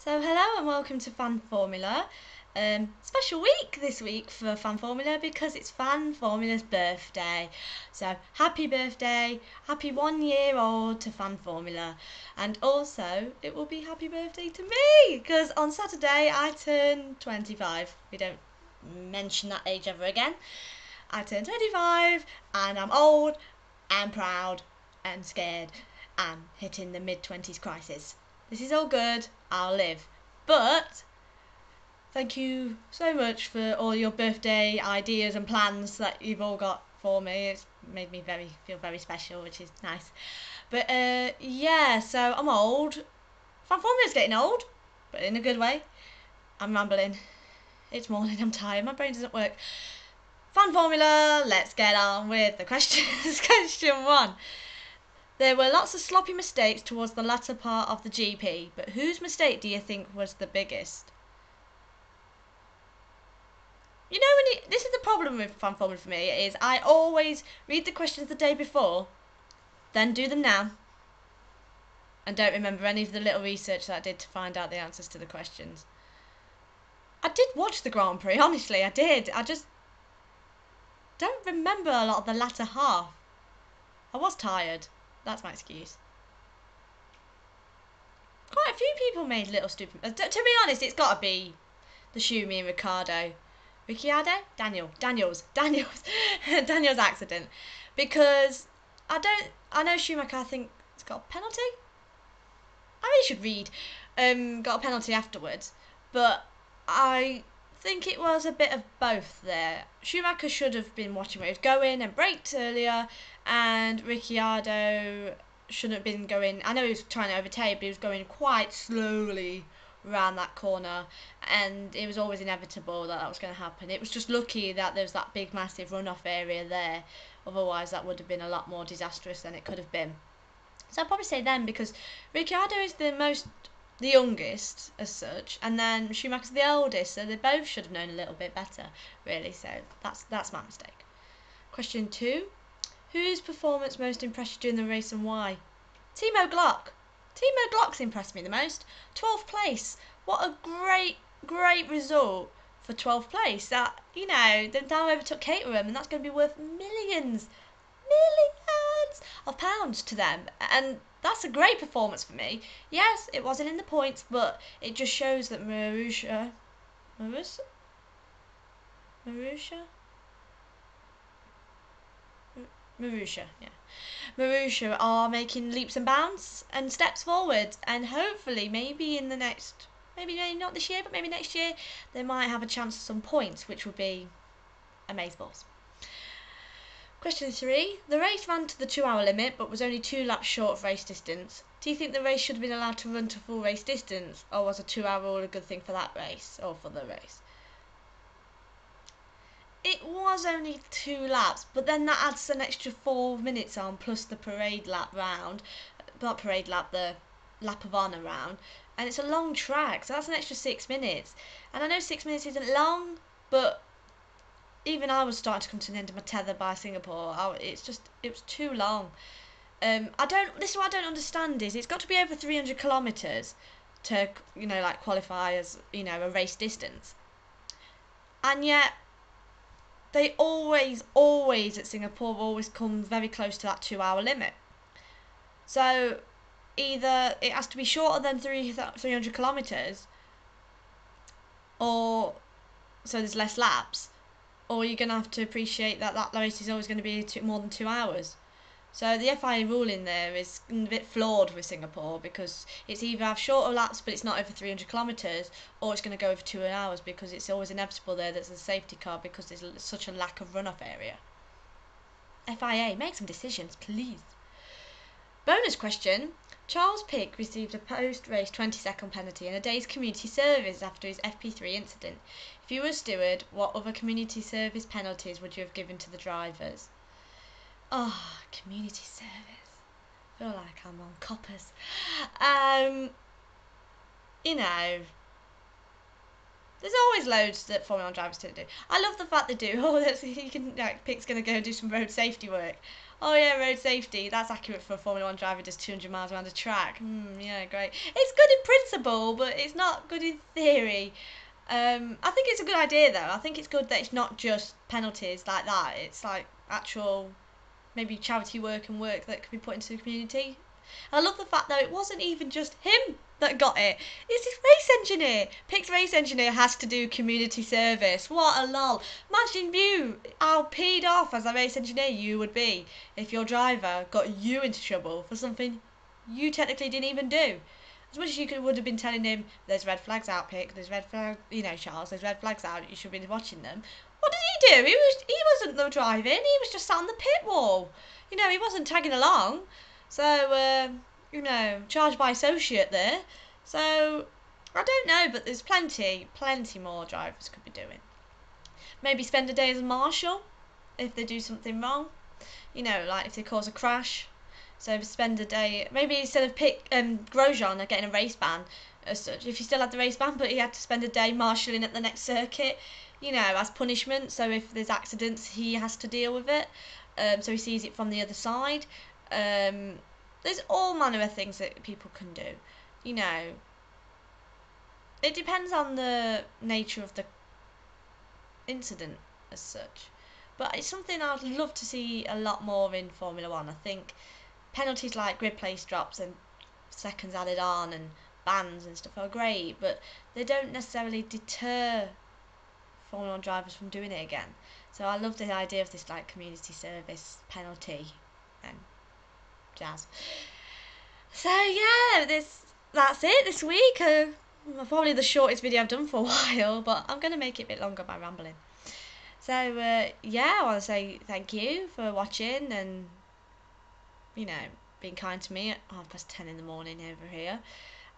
So hello and welcome to FanFormula. Special week this week for FanFormula because it's FanFormula's birthday. So happy birthday, happy 1 year old to FanFormula. And also it will be happy birthday to me because on Saturday I turn 25. We don't mention that age ever again. I turn 25 and I'm old and proud and scared and hitting the mid-20s crisis. This is all good, I'll live. But thank you so much for all your birthday ideas and plans that you've all got for me. It's made me feel very special, which is nice. But yeah, so I'm old. FanFormula's getting old, but in a good way. I'm rambling. It's morning, I'm tired, my brain doesn't work. FanFormula, let's get on with the questions. Question 1. There were lots of sloppy mistakes towards the latter part of the GP, but whose mistake do you think was the biggest? You know, this is the problem with FanFormula for me, is I always read the questions the day before, then do them now, and don't remember any of the little research that I did to find out the answers to the questions. I did watch the Grand Prix, honestly, I did. I just don't remember a lot of the latter half. I was tired. That's my excuse. Quite a few people made little stupid... To be honest, it's got to be the Schumi and Ricciardo. Daniel's accident. Because I know Schumacher, I think, has got a penalty. I really should read. Got a penalty afterwards. But I think it was a bit of both there. Schumacher should have been watching where he was going and braked earlier, and Ricciardo shouldn't have been going. I know he was trying to overtake, but he was going quite slowly around that corner, and it was always inevitable that was going to happen. It was just lucky that there was that big massive runoff area there, otherwise that would have been a lot more disastrous than it could have been. So I'd probably say them, because Ricciardo is the youngest as such, and then Schumacher's the oldest, so they both should have known a little bit better, really. So that's my mistake. Question 2. Whose performance most impressed you during the race and why? Timo Glock. Timo Glock's impressed me the most. 12th place. What a great result for 12th place. That, you know, they now overtook Caterham, and that's going to be worth millions of pounds to them. And that's a great performance for me. Yes, it wasn't in the points, but it just shows that Marussia, yeah. Marussia are making leaps and bounds and steps forward, and hopefully maybe in the next, maybe not this year, but maybe next year, they might have a chance at some points, which would be amazeballs. Question 3. The race ran to the 2-hour limit, but was only 2 laps short of race distance. Do you think the race should have been allowed to run to full race distance, or was a 2-hour rule a good thing for that race, or for the race? It was only 2 laps, but then that adds an extra 4 minutes on, plus the parade lap round. Not parade lap, the lap of honour round. And it's a long track, so that's an extra 6 minutes. And I know 6 minutes isn't long, but even I was starting to come to the end of my tether by Singapore. It was too long. This is what I don't understand, is it's got to be over 300 kilometres to, you know, like qualify as, you know, a race distance. And yet they always at Singapore always come very close to that 2-hour limit. So either it has to be shorter than 300 kilometres, or so there's less laps, or you're going to have to appreciate that that race is always going to be more than 2 hours. So the FIA ruling there is a bit flawed with Singapore, because it's either have shorter laps but it's not over 300 kilometres, or it's going to go over 2 hours, because it's always inevitable there there's a safety car because there's such a lack of runoff area. FIA, make some decisions, please. Bonus question. Charles Pick received a post-race 20-second penalty and a day's community service after his FP3 incident. If you were a steward, what other community service penalties would you have given to the drivers? Oh, community service. I feel like I'm on coppers. You know, There's always loads that Formula 1 drivers don't do. I love the fact they do. Oh, you can, like, Pick's going to go and do some road safety work. Oh yeah, road safety. That's accurate for a Formula 1 driver who does 200 miles around a track. Yeah, great. It's good in principle, but it's not good in theory. I think it's a good idea though. I think it's good that it's not just penalties like that. It's like actual, maybe charity work and work that can be put into the community. I love the fact though it wasn't even just him that got it. It's his race engineer. Pick's race engineer has to do community service. What a lol. Imagine you, how peed off as a race engineer you would be if your driver got you into trouble for something you technically didn't even do. As much as you would have been telling him, there's red flags out, Pick, there's red flags, Charles, there's red flags out, you should be watching them. What did he do? He wasn't the driving, he was just sat on the pit wall. He wasn't tagging along. So, charged by associate there. So, I don't know, but there's plenty more drivers could be doing. Maybe spend a day as a marshal if they do something wrong. Like if they cause a crash. So spend a day, maybe instead of Grosjean getting a race ban as such, if he still had the race ban, but he had to spend a day marshalling at the next circuit, as punishment. So if there's accidents, he has to deal with it. So he sees it from the other side. There's all manner of things that people can do. It depends on the nature of the incident as such. But it's something I'd love to see a lot more in Formula 1. I think penalties like grid place drops and seconds added on and bans and stuff are great, but they don't necessarily deter Formula 1 drivers from doing it again. So I love the idea of this like community service penalty and jazz. So yeah, that's it this week. Probably the shortest video I've done for a while, but I'm going to make it a bit longer by rambling. So yeah, I want to say thank you for watching and being kind to me at 10:30 in the morning over here.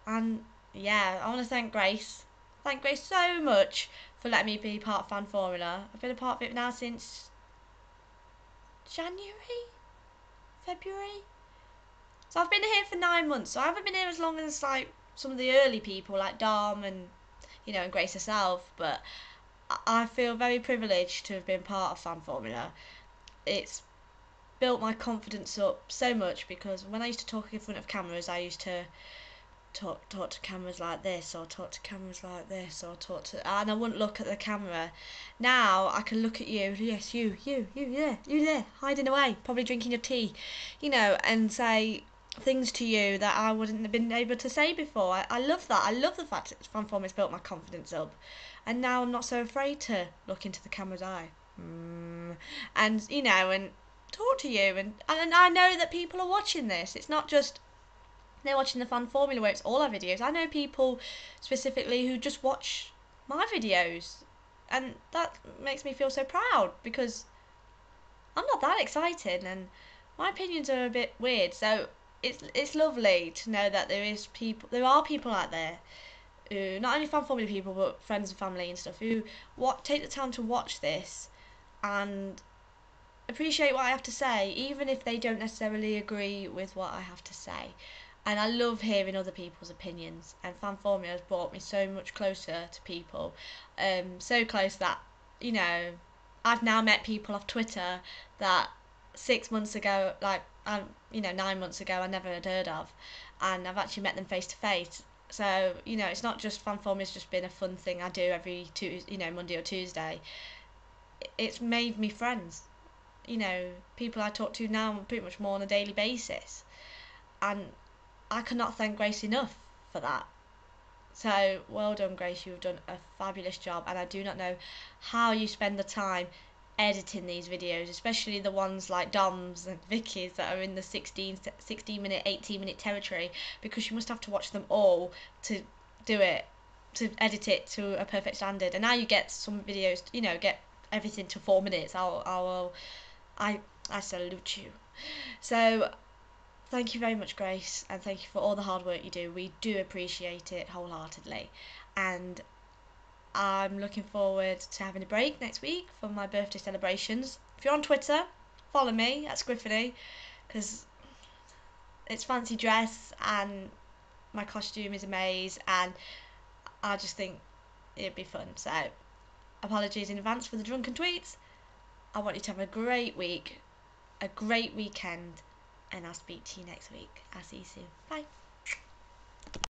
And yeah, I want to thank Grace. Thank Grace so much for letting me be part of FanFormula. I've been a part of it now since January, February. So I've been here for 9 months. So I haven't been here as long as like some of the early people like Dom and and Grace herself. But I feel very privileged to have been part of FanFormula. It's built my confidence up so much because when I used to talk in front of cameras, I used to talk to cameras like this, or talk to cameras like this, or and I wouldn't look at the camera. Now I can look at you, yes, you there, hiding away, probably drinking your tea, and say things to you that I wouldn't have been able to say before. I love that. I love the fact that FanFormula has built my confidence up, and now I'm not so afraid to look into the camera's eye, and and talk to you, and I know that people are watching this. It's not just they're watching the FanFormula where it's all our videos. I know people specifically who just watch my videos, and that makes me feel so proud because I'm not that excited and my opinions are a bit weird. So it's lovely to know that there are people out there who, not only FanFormula people but friends and family and stuff, who take the time to watch this and appreciate what I have to say, even if they don't necessarily agree with what I have to say. And I love hearing other people's opinions, and FanFormula has brought me so much closer to people, so close that I've now met people off Twitter that 6 months ago, 9 months ago, I never had heard of, and I've actually met them face to face. So it's not just FanFormula's just been a fun thing I do every Monday or Tuesday. It's made me friends. People I talk to now pretty much more on a daily basis, and I cannot thank Grace enough for that. So well done, Grace. You've done a fabulous job, and I do not know how you spend the time editing these videos, especially the ones like Dom's and Vicky's that are in the 16 minute, 18-minute territory, because you must have to watch them all to do it, to edit it to a perfect standard. And now you get some videos, get everything to 4 minutes. I salute you. So thank you very much, Grace, and thank you for all the hard work you do. We do appreciate it wholeheartedly, and I'm looking forward to having a break next week for my birthday celebrations. If you're on Twitter, follow me at Squiffany, because it's fancy dress and my costume is amazing, and I just think it'd be fun. So, apologies in advance for the drunken tweets. I want you to have a great week, a great weekend, and I'll speak to you next week. I'll see you soon. Bye.